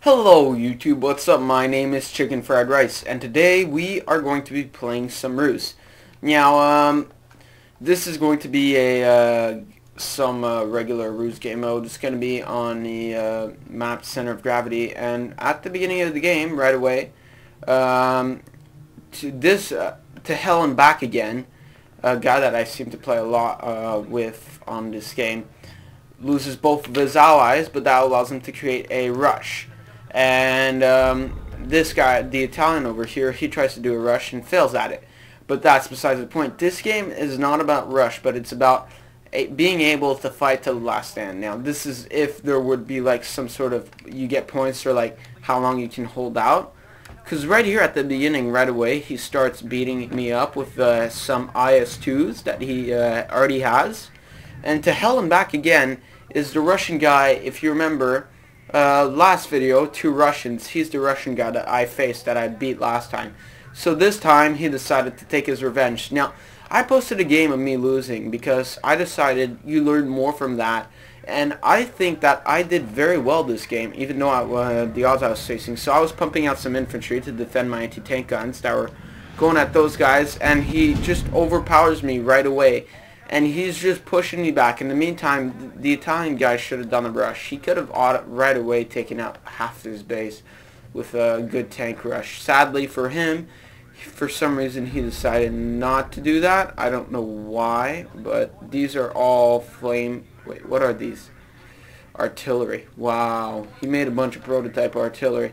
Hello YouTube, what's up? My name is Chicken Fried Rice, and today we are going to be playing some Ruse. Now, this is going to be a some regular Ruse game mode. It's going to be on the map Center of Gravity, and at the beginning of the game, right away, to hell and back again, a guy that I seem to play a lot with on this game, loses both of his allies, but that allows him to create a rush. And this guy, the Italian over here, he tries to do a rush and fails at it. But that's besides the point. This game is not about rush, but it's about being able to fight to the last stand. Now, this is if there would be like some sort of, you get points for like how long you can hold out. Because right here at the beginning, right away, he starts beating me up with some IS-2s that he already has. And to hell and back again is the Russian guy, if you remember, last video, 2 Russians. He's the Russian guy that I faced, that I beat last time. So this time he decided to take his revenge. Now, I posted a game of me losing because I decided you learn more from that. And I think that I did very well this game, even though the odds I was facing. So I was pumping out some infantry to defend my anti-tank guns that were going at those guys, and he just overpowers me right away. And he's just pushing me back. In the meantime, the Italian guy should have done a rush. He could have right away taken out half his base with a good tank rush. Sadly for him, for some reason he decided not to do that. I don't know why, but these are all flame... Wait, what are these? Artillery. Wow. He made a bunch of prototype artillery.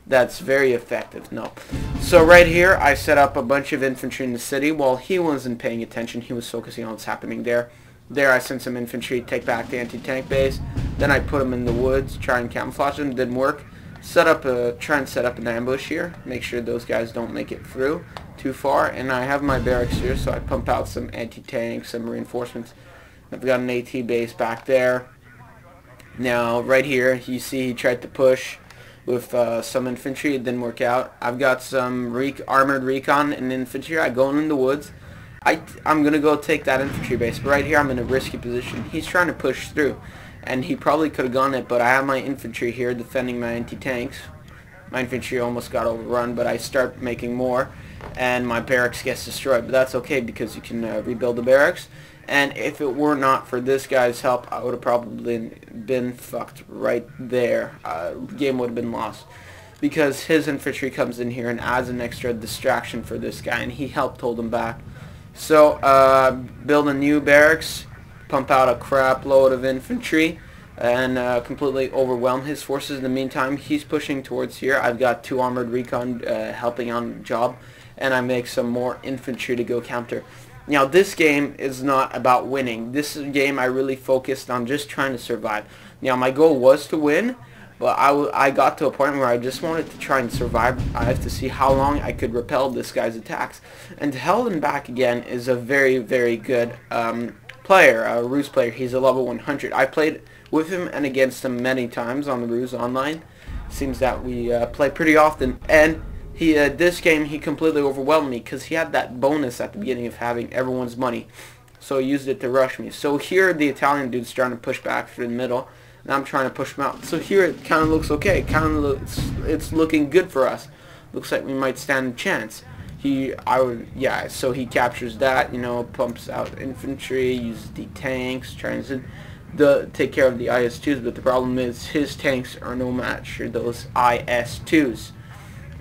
That's very effective. No. So right here, I set up a bunch of infantry in the city. While he wasn't paying attention, he was focusing on what's happening there. There, I sent some infantry to take back the anti-tank base. Then I put them in the woods, try and camouflage them. Didn't work. Try and set up an ambush here. Make sure those guys don't make it through too far. And I have my barracks here, so I pump out some anti-tanks, some reinforcements. I've got an AT base back there. Now, right here, you see he tried to push with some infantry. It didn't work out. I've got some armored recon and infantry. I go in the woods. I'm going to go take that infantry base. But right here I'm in a risky position. He's trying to push through. And he probably could have gone it, but I have my infantry here defending my anti-tanks. My infantry almost got overrun, but I start making more. And my barracks gets destroyed. But that's okay because you can rebuild the barracks. And if it were not for this guy's help, I would have probably been fucked right there. Game would have been lost. Because his infantry comes in here and adds an extra distraction for this guy, and he helped hold him back. So, build a new barracks, pump out a crap load of infantry, and completely overwhelm his forces. In the meantime, he's pushing towards here. I've got 2 armored recon helping on the job, and I make some more infantry to go counter. Now, this game is not about winning. This game I really focused on just trying to survive. Now, my goal was to win, but I got to a point where I just wanted to try and survive. I have to see how long I could repel this guy's attacks. And hell and back again is a very, very good player, a Ruse player. He's a level 100. I played with him and against him many times on the Ruse online. Seems that we play pretty often. And this game he completely overwhelmed me because he had that bonus at the beginning of having everyone's money, so he used it to rush me. So here the Italian dude's trying to push back through the middle, and I'm trying to push him out. So here it kind of looks okay. It's looking good for us. Looks like we might stand a chance. So he captures that, you know, pumps out infantry, uses the tanks, tries to take care of the IS-2s, but the problem is his tanks are no match for those IS-2s.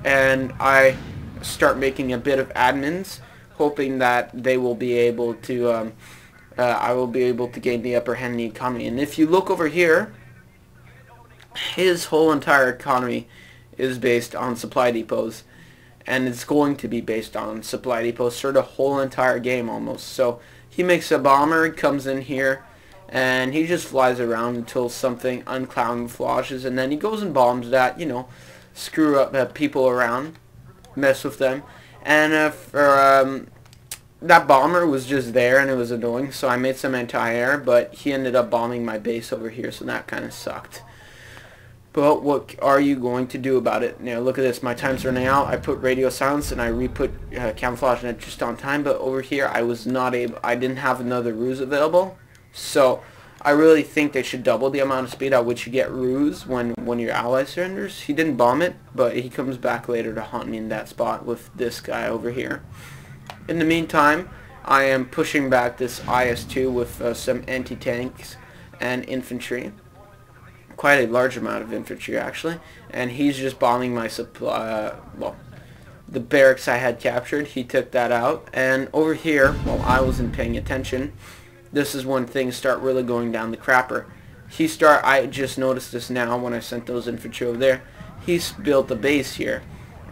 And I start making a bit of admins, hoping that they will be able to, I will be able to gain the upper hand in the economy. And if you look over here, his whole entire economy is based on supply depots, and it's going to be based on supply depots for the whole entire game almost. So he makes a bomber, comes in here, and he just flies around until something uncamouflages, and then he goes and bombs that, you know, screw up people around, mess with them. And that bomber was just there and it was annoying, so I made some anti-air, but he ended up bombing my base over here, so that kind of sucked. But what are you going to do about it? Now look at this, my time's running out. I put radio silence and I re-put camouflage net just on time, but over here I was not able, I didn't have another ruse available, so I really think they should double the amount of speed at which you get ruse when your ally surrenders. He didn't bomb it, but he comes back later to haunt me in that spot with this guy over here. In the meantime, I am pushing back this IS-2 with some anti-tanks and infantry. Quite a large amount of infantry actually, and he's just bombing my supply, the barracks I had captured. He took that out, and over here, while I wasn't paying attention, this is when things start really going down the crapper. I just noticed this now when I sent those infantry over there. He's built a base here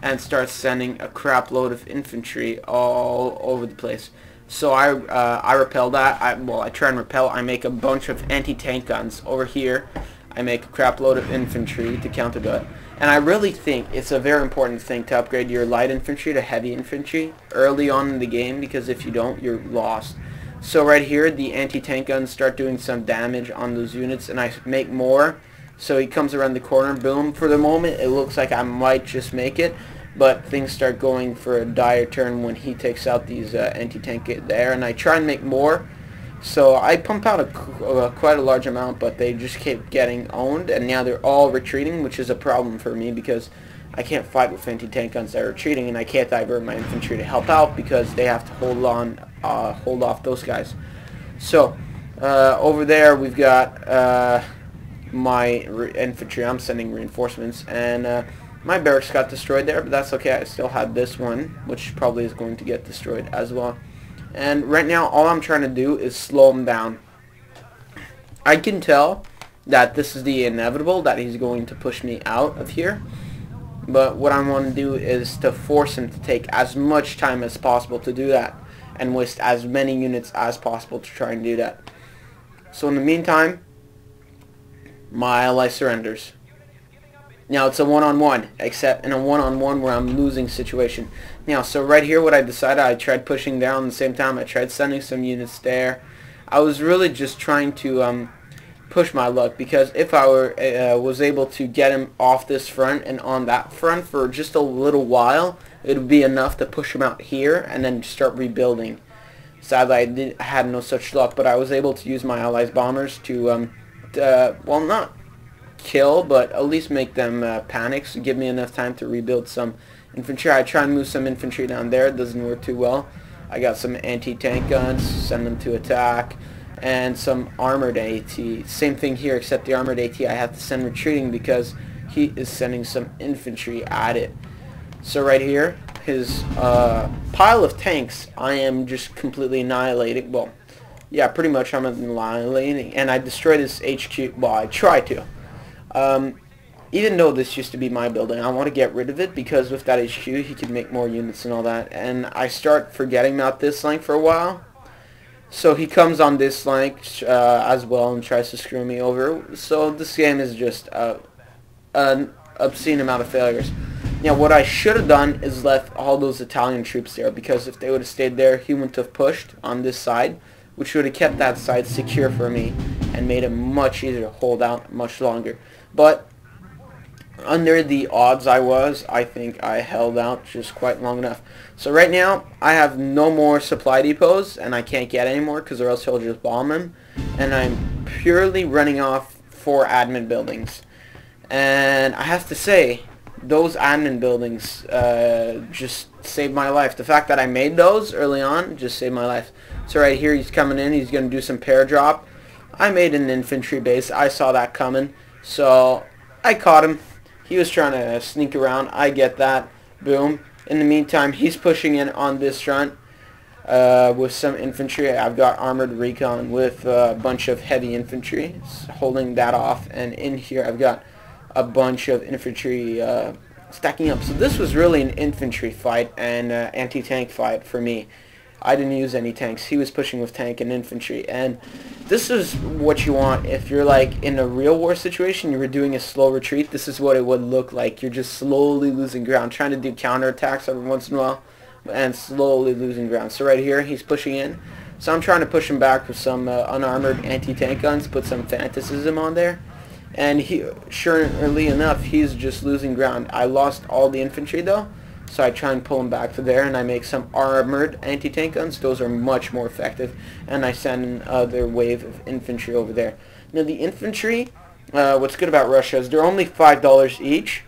and starts sending a crap load of infantry all over the place. So I repel that. I try and repel. I make a bunch of anti-tank guns over here. I make a crap load of infantry to counter that. And I really think it's a very important thing to upgrade your light infantry to heavy infantry early on in the game, because if you don't, you're lost. So right here, the anti-tank guns start doing some damage on those units, and I make more. So he comes around the corner, boom. For the moment, it looks like I might just make it, but things start going for a dire turn when he takes out these anti-tank there, and I try and make more. So I pump out quite a large amount, but they just keep getting owned, and now they're all retreating, which is a problem for me because I can't fight with anti-tank guns that are retreating, and I can't divert my infantry to help out because they have to hold off those guys. So over there we've got my infantry. I'm sending reinforcements, and my barracks got destroyed there, but that's okay. I still had this one, which probably is going to get destroyed as well. And right now, all I'm trying to do is slow him down. I can tell that this is the inevitable, that he's going to push me out of here. But what I want to do is to force him to take as much time as possible to do that, and waste as many units as possible to try and do that. So in the meantime, my ally surrenders. Now it's a one-on-one, except in a one-on-one where I'm losing situation. Now, so right here what I decided, I tried pushing down at the same time. I tried sending some units there. I was really just trying to push my luck, because if I was able to get him off this front and on that front for just a little while, it would be enough to push him out here and then start rebuilding. Sadly, I had no such luck, but I was able to use my allies' bombers to well, not kill, but at least make them panic, so give me enough time to rebuild some infantry. I try and move some infantry down there. It doesn't work too well. I got some anti-tank guns, send them to attack, and some armored AT. Same thing here, except the armored AT I have to send retreating because he is sending some infantry at it. So right here, his pile of tanks, I am just completely annihilating. Well, yeah, pretty much I'm annihilating, and I destroyed his HQ. Well, I try to. Even though this used to be my building, I want to get rid of it because with that HQ he could make more units and all that, and I start forgetting about this flank for a while. So he comes on this flank as well and tries to screw me over. So this game is just an obscene amount of failures. Now what I should have done is left all those Italian troops there, because if they would have stayed there, he wouldn't have pushed on this side, which would have kept that side secure for me and made it much easier to hold out much longer. But under the odds I think I held out just quite long enough. So right now I have no more supply depots, and I can't get any more because or else he'll just bomb them, and I'm purely running off 4 admin buildings. And I have to say, those admin buildings just saved my life. The fact that I made those early on just saved my life. So right here he's coming in, he's going to do some pair drop. I made an infantry base, I saw that coming, so I caught him. He was trying to sneak around, I get that, boom. In the meantime, he's pushing in on this front with some infantry. I've got armored recon with a bunch of heavy infantry holding that off, and in here I've got a bunch of infantry stacking up. So this was really an infantry fight and anti-tank fight for me. I didn't use any tanks. He was pushing with tank and infantry, and this is what you want if you're like in a real war situation. You were doing a slow retreat. This is what it would look like. You're just slowly losing ground, trying to do counterattacks every once in a while, and slowly losing ground. So right here, he's pushing in. So I'm trying to push him back with some unarmored anti-tank guns, put some fanaticism on there. And he, surely enough, he's just losing ground. I lost all the infantry though, so I try and pull him back to there, and I make some armored anti-tank guns. Those are much more effective, and I send another wave of infantry over there. Now the infantry, what's good about Russia is they're only $5 each.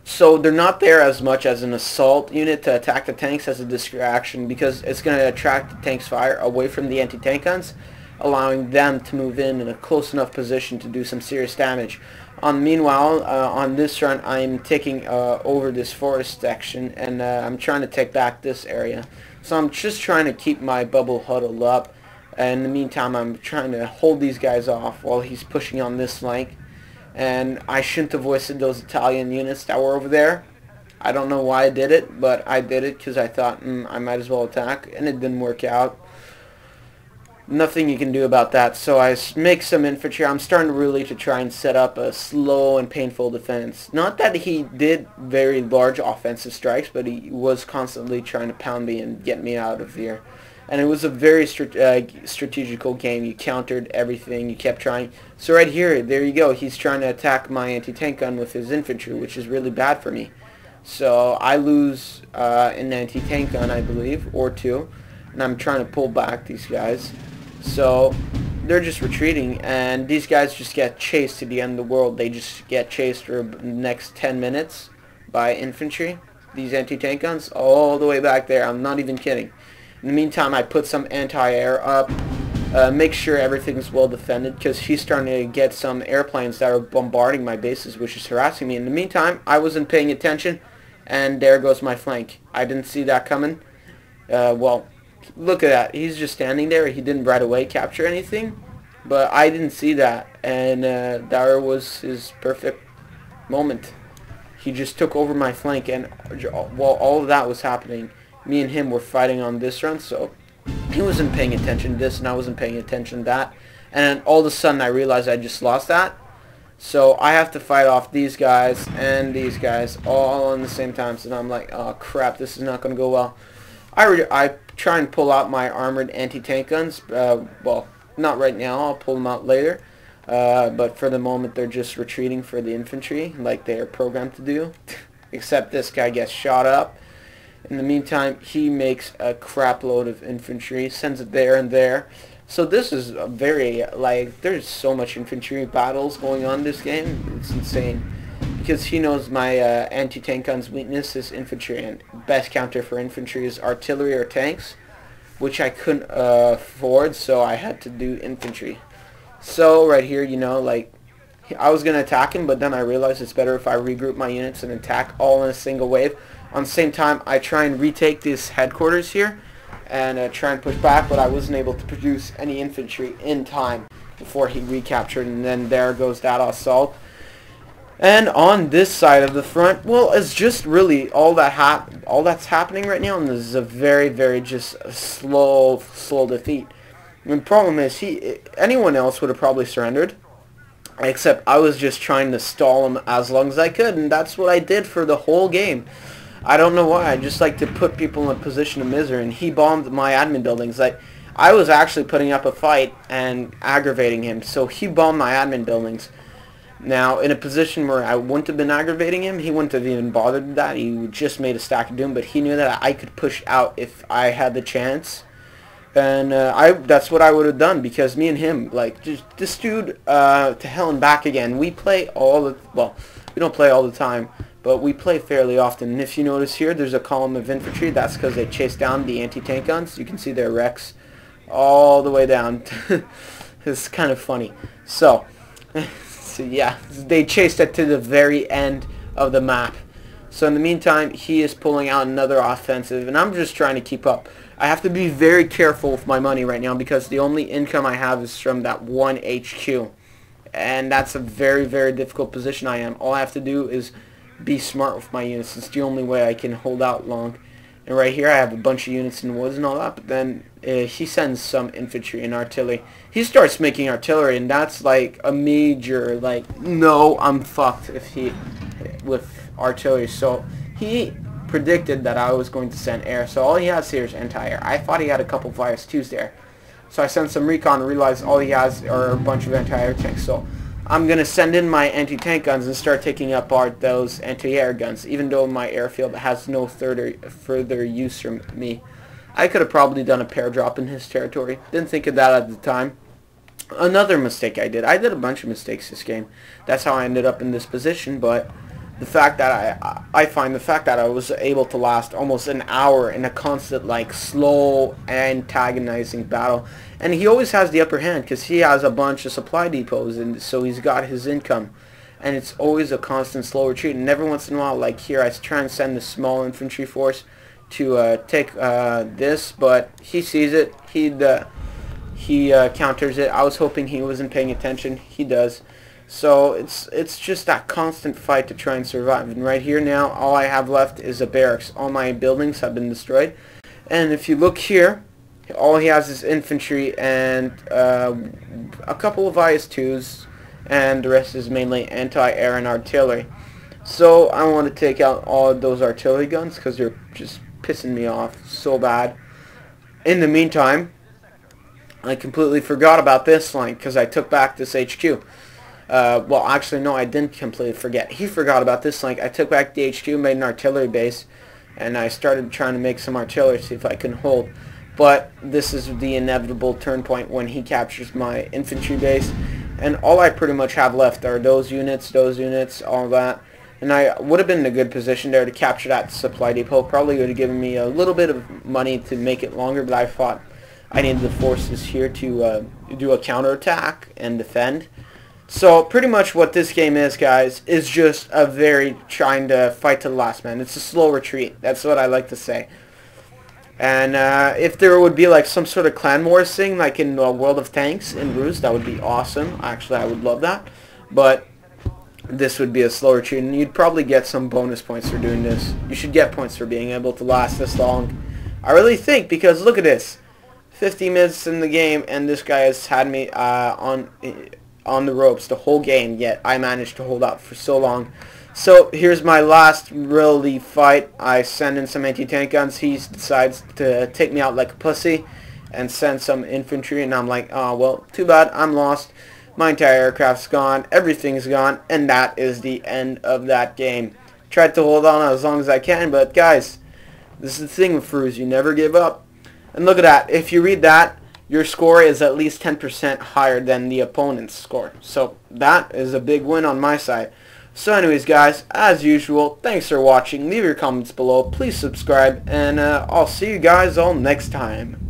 So they're not there as much as an assault unit to attack the tanks as a distraction, because it's going to attract the tank's fire away from the anti-tank guns, allowing them to move in a close enough position to do some serious damage. Meanwhile, on this run, I'm taking over this forest section, and I'm trying to take back this area. So I'm just trying to keep my bubble huddled up. And in the meantime, I'm trying to hold these guys off while he's pushing on this flank. And I shouldn't have wasted those Italian units that were over there. I don't know why I did it, but I did it because I thought I might as well attack, and it didn't work out. Nothing you can do about that, so I make some infantry. I'm starting really to try and set up a slow and painful defense. Not that he did very large offensive strikes, but he was constantly trying to pound me and get me out of here. And it was a very strategical game. You countered everything. You kept trying. So right here, there you go. He's trying to attack my anti-tank gun with his infantry, which is really bad for me. So I lose an anti-tank gun, I believe, or two. And I'm trying to pull back these guys. So they're just retreating, and these guys just get chased to the end of the world. They just get chased for the next 10 minutes by infantry. These anti-tank guns all the way back there. I'm not even kidding. In the meantime, I put some anti-air up, make sure everything's well defended, because he's starting to get some airplanes that are bombarding my bases, which is harassing me. In the meantime, I wasn't paying attention, and there goes my flank. I didn't see that coming. Well, look at that. He's just standing there. He didn't right away capture anything, but I didn't see that, and there was his perfect moment. He just took over my flank, and while all of that was happening, me and him were fighting on this run, so he wasn't paying attention to this, and I wasn't paying attention to that. And then all of a sudden, I realized I just lost that. So I have to fight off these guys and these guys all in the same time. So I'm like, oh crap, this is not going to go well. I try and pull out my armored anti-tank guns. Well, not right now. I'll pull them out later. But for the moment, they're just retreating for the infantry, like they are programmed to do. Except this guy gets shot up. In the meantime, he makes a crap load of infantry, sends it there and there. So this is a very, like, there's so much infantry battles going on in this game. It's insane. Because he knows my anti-tank gun's weakness is infantry, and best counter for infantry is artillery or tanks, which I couldn't afford, so I had to do infantry. So right here, you know, like, I was going to attack him, but then I realized it's better if I regroup my units and attack all in a single wave. On the same time, I try and retake this headquarters here and try and push back, but I wasn't able to produce any infantry in time before he recaptured, and then there goes that assault. And on this side of the front, well, it's just really all that's happening right now, and this is a very, very just a slow defeat. And the problem is, anyone else would have probably surrendered, except I was just trying to stall him as long as I could, and that's what I did for the whole game. I don't know why. I just like to put people in a position of misery, and he bombed my admin buildings. Like, I was actually putting up a fight and aggravating him, so he bombed my admin buildings. Now, in a position where I wouldn't have been aggravating him, he wouldn't have even bothered with that. He just made a stack of doom, but he knew that I could push out if I had the chance. And that's what I would have done, because me and him, like, just this dude, to hell and back again. We play all the, well, we don't play all the time, but we play fairly often. And if you notice here, there's a column of infantry. That's because they chased down the anti-tank guns. You can see their wrecks all the way down. It's kind of funny. So yeah, they chased it to the very end of the map. So in the meantime, he is pulling out another offensive, and I'm just trying to keep up. I have to be very careful with my money right now, because the only income I have is from that one HQ. And that's a very, very difficult position I am. All I have to do is be smart with my units. It's the only way I can hold out long. And right here I have a bunch of units in the woods and all that, but then he sends some infantry and artillery. He starts making artillery, and that's like a major, like, no, I'm fucked if he, with artillery. So he predicted that I was going to send air, so all he has here is anti-air. I thought he had a couple of IS-2s there. So I sent some recon and realized all he has are a bunch of anti-air tanks. So I'm going to send in my anti-tank guns and start taking apart those anti-air guns, even though my airfield has no further use from me. I could have probably done a pair drop in his territory. Didn't think of that at the time. Another mistake I did a bunch of mistakes this game. That's how I ended up in this position, but the fact that I find the fact that I was able to last almost an hour in a constant, like, slow antagonizing battle, and he always has the upper hand because he has a bunch of supply depots, and so he's got his income, and it's always a constant slow retreat. And every once in a while, like here, I try and send the small infantry force to take this, but he sees it. He counters it. I was hoping he wasn't paying attention. He does. So it's just that constant fight to try and survive. And right here now, all I have left is a barracks. All my buildings have been destroyed. And if you look here, all he has is infantry and a couple of IS-2s, and the rest is mainly anti-air and artillery. So I want to take out all of those artillery guns because they're just pissing me off so bad. In the meantime, I completely forgot about this line because I took back this HQ. Well, actually, no, I didn't completely forget. He forgot about this line. I took back the HQ, made an artillery base, and I started trying to make some artillery, see if I can hold. But this is the inevitable turn point when he captures my infantry base, and all I pretty much have left are those units, all that. And I would have been in a good position there to capture that supply depot. Probably would have given me a little bit of money to make it longer, but I thought I needed the forces here to do a counterattack and defend. So pretty much what this game is, guys, is just a very trying to fight to the last man. It's a slow retreat. That's what I like to say. And if there would be like some sort of clan wars thing, like in World of Tanks in R.U.S E, that would be awesome. Actually, I would love that. But this would be a slow retreat, and you'd probably get some bonus points for doing this. You should get points for being able to last this long. I really think, because look at this. 50 minutes in the game, and this guy has had me on the ropes the whole game, yet I managed to hold out for so long. So here's my last really fight. I send in some anti-tank guns. He decides to take me out like a pussy and send some infantry, and I'm like, oh, well, too bad, I'm lost. My entire aircraft's gone, everything's gone, and that is the end of that game. Tried to hold on as long as I can, but guys, this is the thing with R.U.S E, you never give up. And look at that. If you read that, your score is at least 10% higher than the opponent's score. So that is a big win on my side. So anyways, guys, as usual, thanks for watching. Leave your comments below. Please subscribe. And I'll see you guys all next time.